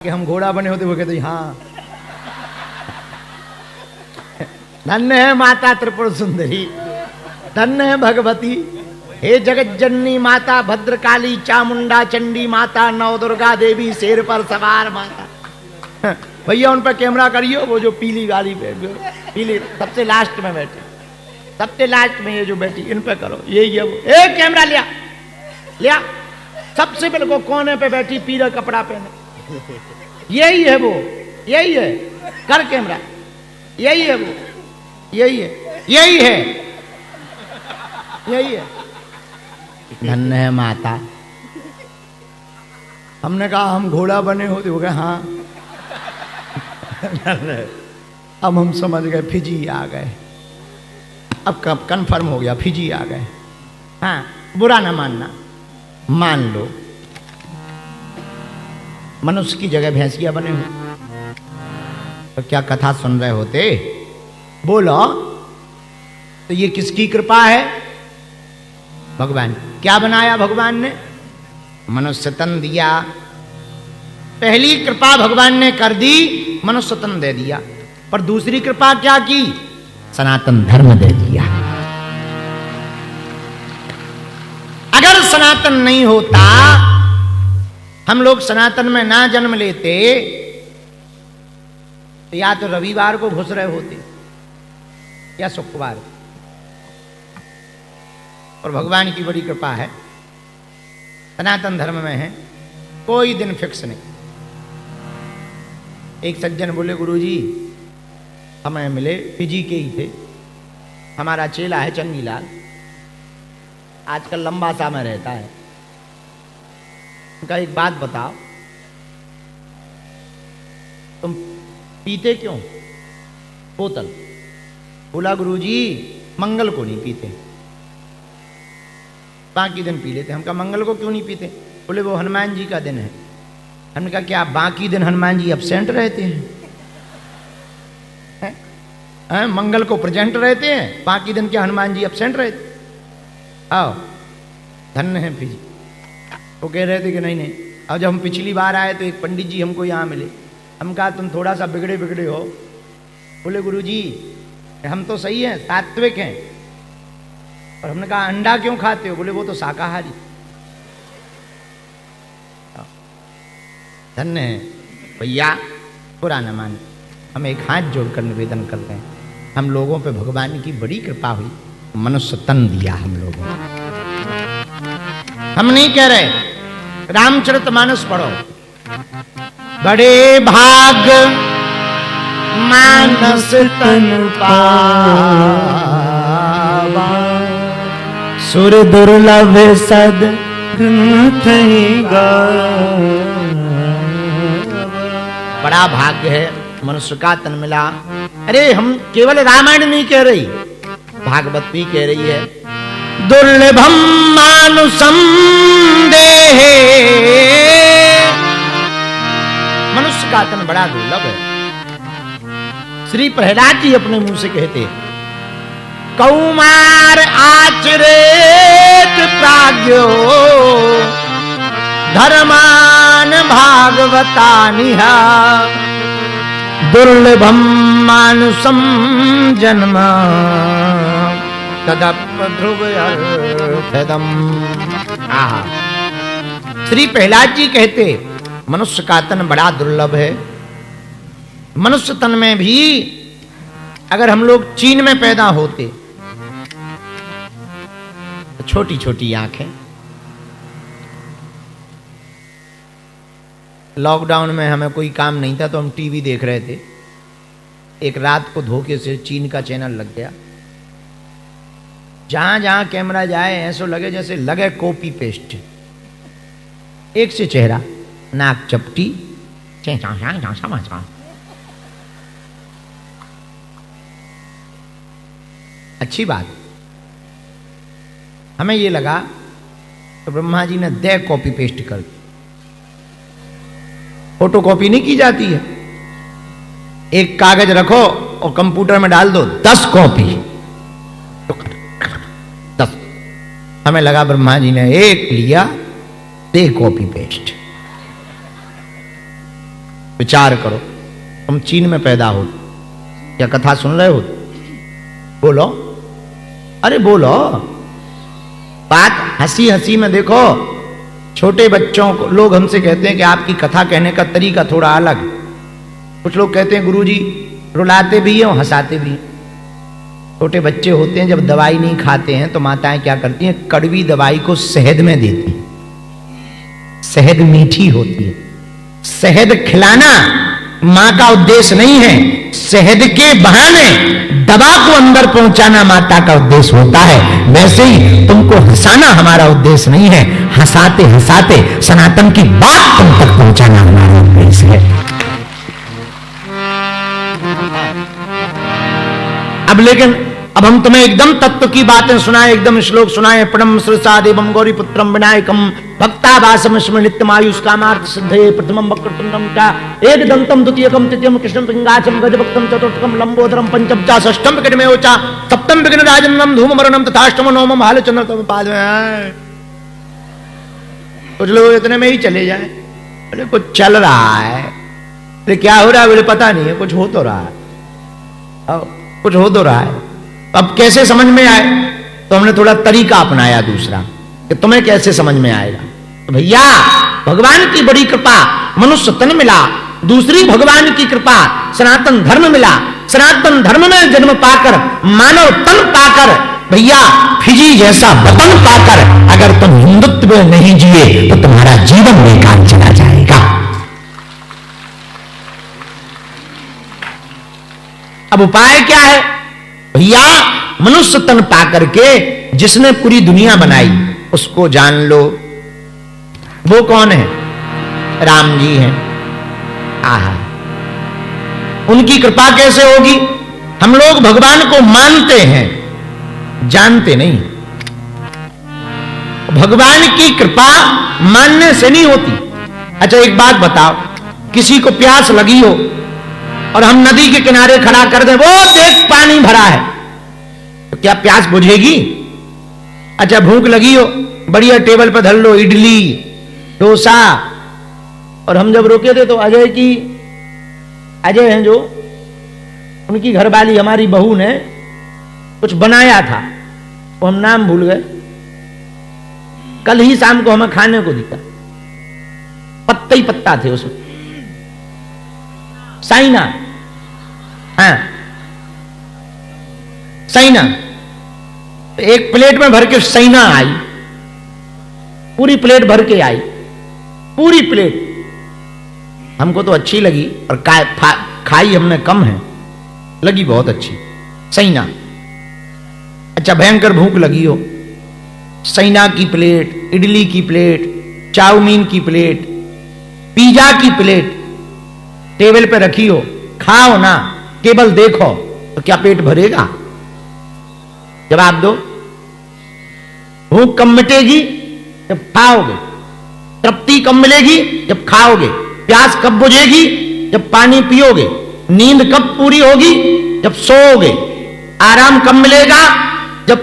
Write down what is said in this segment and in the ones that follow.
कि हम घोड़ा बने होते वो कहते हाँ। धन्य है माता त्रिपुर सुंदरी, धन्य है भगवती, हे जगत जननी माता भद्रकाली चामुंडा चंडी माता नव दुर्गा देवी शेर पर सवार माता। भैया उन पर कैमरा करियो, वो जो पीली वाली पीली सबसे लास्ट में बैठी, सबसे लास्ट में ये जो बैठी इन पे करो, यही है वो। एक कैमरा लिया लिया, सबसे पहले वो कोने पे बैठी पीला कपड़ा पहने, यही है वो, यही है, कर कैमरा, यही है वो, यही है, यही है, यही है। धन्य है माता। हमने कहा हम घोड़ा बने होते, हो गए हाँ। अब हम समझ गए फिजी आ गए, अब कब कन्फर्म हो गया फिजी आ गए। हाँ बुरा ना मानना, मान लो मनुष्य की जगह भैंसिया बने हो तो क्या कथा सुन रहे होते? बोलो तो ये किसकी कृपा है? भगवान। क्या बनाया भगवान ने? मनुष्य तन दिया। पहली कृपा भगवान ने कर दी, मनुष्य तन दे दिया। पर दूसरी कृपा क्या की? सनातन धर्म दे दिया। अगर सनातन नहीं होता, हम लोग सनातन में ना जन्म लेते तो या तो रविवार को घुस रहे होते या शुक्रवार। और भगवान की बड़ी कृपा है, सनातन धर्म में है कोई दिन फिक्स नहीं। एक सज्जन बोले गुरुजी हमें मिले, फिजी के ही थे, हमारा चेला है चंगीलाल, आजकल लंबा सा में रहता है। उनका एक बात बताओ, तुम पीते क्यों बोतल? बोला गुरुजी मंगल को नहीं पीते, बाकी दिन पी लेते। हम कहा मंगल को क्यों नहीं पीते? बोले वो हनुमान जी का दिन है। हमने कहा क्या बाकी दिन हनुमान जी एब्सेंट रहते हैं? मंगल को प्रेजेंट रहते हैं, बाकी दिन क्या हनुमान जी एब्सेंट रहते? आओ धन्य है फिजी। वो कह रहे थे कि नहीं नहीं। अब जब हम पिछली बार आए तो एक पंडित जी हमको यहाँ मिले, हम कहा तुम थोड़ा सा बिगड़े बिगड़े हो। बोले गुरुजी हम तो सही हैं, सात्विक हैं। और हमने कहा अंडा क्यों खाते हो? बोले वो तो शाकाहारी। धन्य है भैया, बुरा न मान। हम एक हाथ जोड़कर निवेदन करते हैं, हम लोगों पे भगवान की बड़ी कृपा हुई, मनुष्य तन दिया हम लोगों को। हम नहीं कह रहे, रामचरितमानस पढ़ो, बड़े भाग मानस तन पावा, सुर दुर्लभ सद ग्रंथ बड़ा भाग्य है मनुष्य का तन मिला। अरे हम केवल रामायण नहीं कह रही, भागवत भी कह रही है, दुर्लभम मानुषम देहे। मनुष्य का तन बड़ा दुर्लभ है। श्री प्रहलाद जी अपने मुंह से कहते, कौमार आचरेत प्राज्ञो धर्मान भागवतानिहा, दुर्लभम मानुषम जन्म तदप ध्रुवम। श्री प्रहलाद जी कहते मनुष्य का तन बड़ा दुर्लभ है। मनुष्य तन में भी अगर हम लोग चीन में पैदा होते तो छोटी छोटी आंखें, लॉकडाउन में हमें कोई काम नहीं था तो हम टीवी देख रहे थे, एक रात को धोखे से चीन का चैनल लग गया। जहां जहां कैमरा जाए ऐसा लगे जैसे लगे कॉपी पेस्ट, एक से चेहरा, नाक चपटी, अच्छी बात। हमें ये लगा तो ब्रह्मा जी ने दे कॉपी पेस्ट कर दी। फोटो कॉपी नहीं की जाती है, एक कागज रखो और कंप्यूटर में डाल दो 10 कॉपी, 10। हमें लगा ब्रह्मा जी ने एक लिया, दे कॉपी पेस्ट। विचार करो, तुम चीन में पैदा हो, क्या कथा सुन रहे हो? बोलो, अरे बोलो। बात हंसी हंसी में देखो, छोटे बच्चों को लोग हमसे कहते हैं कि आपकी कथा कहने का तरीका थोड़ा अलग। कुछ लोग कहते हैं गुरुजी रुलाते भी हैं और हंसाते भी हैं। छोटे बच्चे होते हैं, जब दवाई नहीं खाते हैं तो माताएं क्या करती हैं, कड़वी दवाई को शहद में देती हैं। शहद मीठी होती है। शहद खिलाना मां का उद्देश्य नहीं है, शहद के बहाने दवा को अंदर पहुंचाना माता का उद्देश्य होता है। वैसे ही तुमको हंसाना हमारा उद्देश्य नहीं है, हंसाते हंसाते सनातन की बात तुम तक पहुंचाना हमारा उद्देश्य है। अब हम तुम्हें एकदम तत्व की बातें सुनाए, एकदम श्लोक सुनाए। प्रणम श्रीसा देवम गौरी पुत्रम विनायकम भक्तावासम स्मृतिमायुष कामार्थ सिद्धये प्रथमम वक्रतुंडम चा एक दंतम द्वितीयकम तृतीयम कृष्णम पिंगाचम गजभक्तम चतुर्थकम लंबोदरम पंचम चा षष्ठम विघ्नमेव चा सप्तम विघ्नराजनम धूममरणम तथाष्टम नवमम हालचंद्रतम पाद में। कुछ लोग इतने में ही चले जाए, बोले कुछ चल रहा है, अरे क्या हो रहा है बोले पता नहीं है, कुछ हो तो रहा है, कुछ हो तो रहा है। अब कैसे समझ में आए, तो हमने थोड़ा तरीका अपनाया दूसरा कि तुम्हें कैसे समझ में आएगा। तो भैया भगवान की बड़ी कृपा, मनुष्य तन मिला। दूसरी भगवान की कृपा, सनातन धर्म मिला। सनातन धर्म में जन्म पाकर, मानव तन पाकर, भैया फिजी जैसा वतन पाकर अगर तुम हिंदुत्व में नहीं जिए तो तुम्हारा जीवन बेकार चला जाएगा। अब उपाय क्या है भैया? मनुष्य तन पाकर के जिसने पूरी दुनिया बनाई उसको जान लो। वो कौन है? राम जी हैं। आहा, उनकी कृपा कैसे होगी? हम लोग भगवान को मानते हैं, जानते नहीं। भगवान की कृपा मानने से नहीं होती। अच्छा एक बात बताओ, किसी को प्यास लगी हो और हम नदी के किनारे खड़ा कर दें, वो देख पानी भरा है, तो क्या प्यास बुझेगी? अच्छा भूख लगी हो, बढ़िया टेबल पर धर लो इडली डोसा, और हम जब रोके थे तो अजय हैं जो उनकी घरवाली हमारी बहू ने कुछ बनाया था, वो हम नाम भूल गए, कल ही शाम को हमें खाने को दिखा, पत्ते ही पत्ता थे उसमें, साइना, हाँ साइना। एक प्लेट में भर के साइना आई, पूरी प्लेट भर के आई, पूरी प्लेट। हमको तो अच्छी लगी और खाई हमने कम है, लगी बहुत अच्छी साइना। अच्छा भयंकर भूख लगी हो, साइना की प्लेट, इडली की प्लेट, चाउमीन की प्लेट, पिज्जा की प्लेट टेबल पे रखी हो, खाओ ना, केवल देखो, तो क्या पेट भरेगा? जवाब दो। भूख कम मिटेगी जब खाओगे, तृप्ति कब मिलेगी? जब खाओगे। प्यास कब बुझेगी? जब पानी पियोगे। नींद कब पूरी होगी? जब सोओगे। आराम कब मिलेगा? जब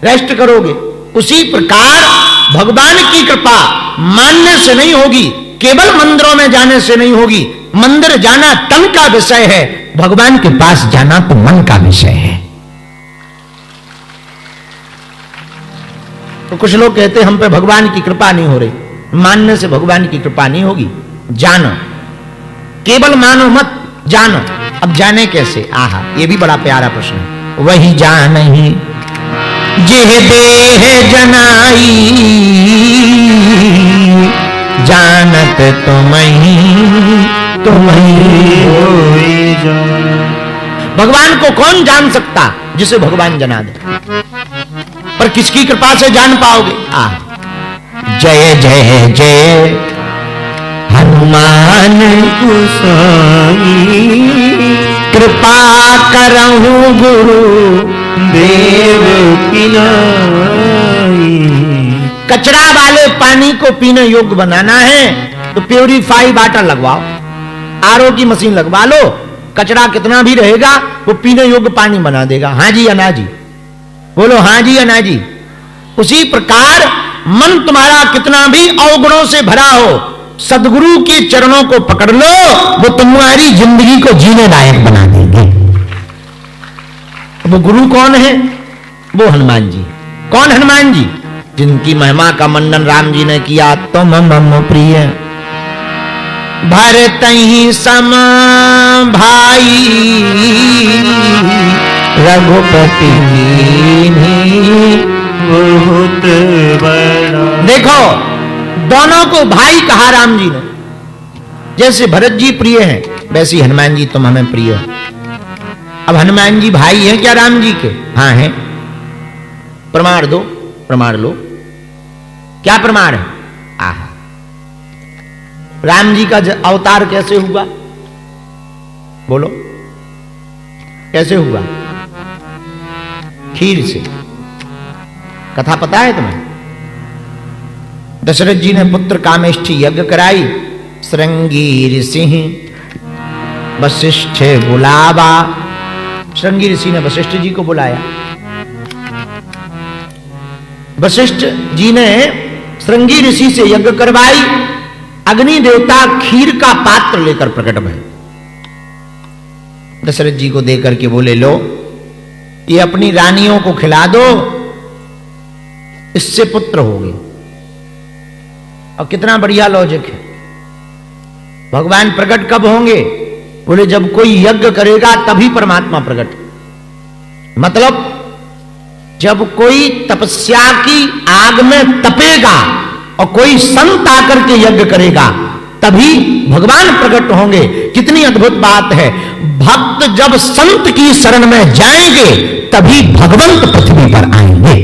रेस्ट करोगे। उसी प्रकार भगवान की कृपा मानने से नहीं होगी, केवल मंदिरों में जाने से नहीं होगी। मंदिर जाना तन का विषय है, भगवान के पास जाना तो मन का विषय है। तो कुछ लोग कहते हैं हम पे भगवान की कृपा नहीं हो रही। मानने से भगवान की कृपा नहीं होगी, जानो, केवल मानो मत, जानो। अब जाने कैसे? आहा, ये भी बड़ा प्यारा प्रश्न है। वही जान ही जेह देह जनाई, जानत तुम्हीं होई जान। भगवान को कौन जान सकता? जिसे भगवान जना दे। पर किसकी कृपा से जान पाओगे? जय जय जय हनुमान गोसाई, कृपा करहु गुरु देव की नाई। कचरा वाले पानी को पीने योग्य बनाना है तो प्यूरिफाई वाटर लगवाओ, आरओ की मशीन लगवा लो, कचरा कितना भी रहेगा वो पीने योग्य पानी बना देगा। हाँ जी या ना जी? बोलो हाँ जी या ना जी? उसी प्रकार मन तुम्हारा कितना भी अवगुणों से भरा हो, सदगुरु के चरणों को पकड़ लो, वो तुम्हारी जिंदगी को जीने लायक बना देंगे। वो गुरु कौन है? वो हनुमान जी। कौन हनुमान जी? जिनकी महिमा का मंडन राम जी ने किया। तुम मम प्रिय भरत ही सम भाई, रघुपति बहुत बड़ा। देखो, दोनों को भाई कहा राम जी ने। जैसे भरत जी प्रिय हैं, वैसे हनुमान जी तुम हमें प्रिय हो। अब हनुमान जी भाई हैं क्या राम जी के? हाँ हैं। प्रमाण दो, प्रमाण लो। क्या प्रमाण है? आहा, राम जी का अवतार कैसे हुआ? बोलो, कैसे हुआ? खीर से। कथा पता है तुम्हें? दशरथ जी ने पुत्र कामेष्ठी यज्ञ कराई। श्रृंगी ऋषि वशिष्ठ बुलावा। श्रृंगी ऋषि ने वशिष्ठ जी को बुलाया। वशिष्ठ जी ने श्रृंगी ऋषि से यज्ञ करवाई। अग्नि देवता खीर का पात्र लेकर प्रकट भये। दशरथ जी को देकर के बोले, लो ये अपनी रानियों को खिला दो, इससे पुत्र होंगे। और कितना बढ़िया लॉजिक है। भगवान प्रकट कब होंगे? बोले जब कोई यज्ञ करेगा तभी परमात्मा प्रकट। मतलब जब कोई तपस्या की आग में तपेगा और कोई संत आकर के यज्ञ करेगा तभी भगवान प्रकट होंगे। कितनी अद्भुत बात है। भक्त जब संत की शरण में जाएंगे तभी भगवंत पृथ्वी पर आएंगे।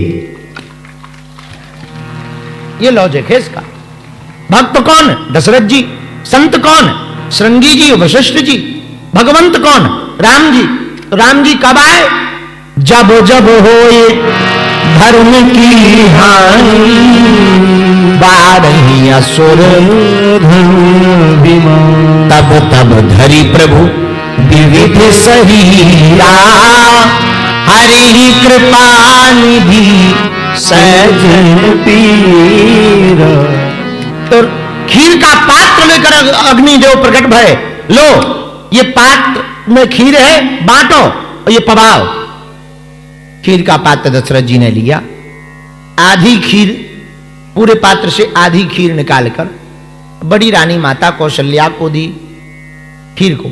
ये लॉजिक है इसका। भक्त कौन? दशरथ जी। संत कौन? श्रृंगी जी, वशिष्ठ जी। भगवंत कौन? राम जी। तो राम जी कब आए? जब जब होए धर्म की हानि, बारही असुर तब तब धरी प्रभु विविध शरीरा, हरि कृपा निधि सजन पीर। तो खीर का पात्र लेकर अग्निदेव प्रकट भय। लो ये पात्र में खीर है, बांटो और ये पवाओ। खीर का पात्र दशरथ जी ने लिया। आधी खीर, पूरे पात्र से आधी खीर निकालकर बड़ी रानी माता कौशल्या को दी खीर को।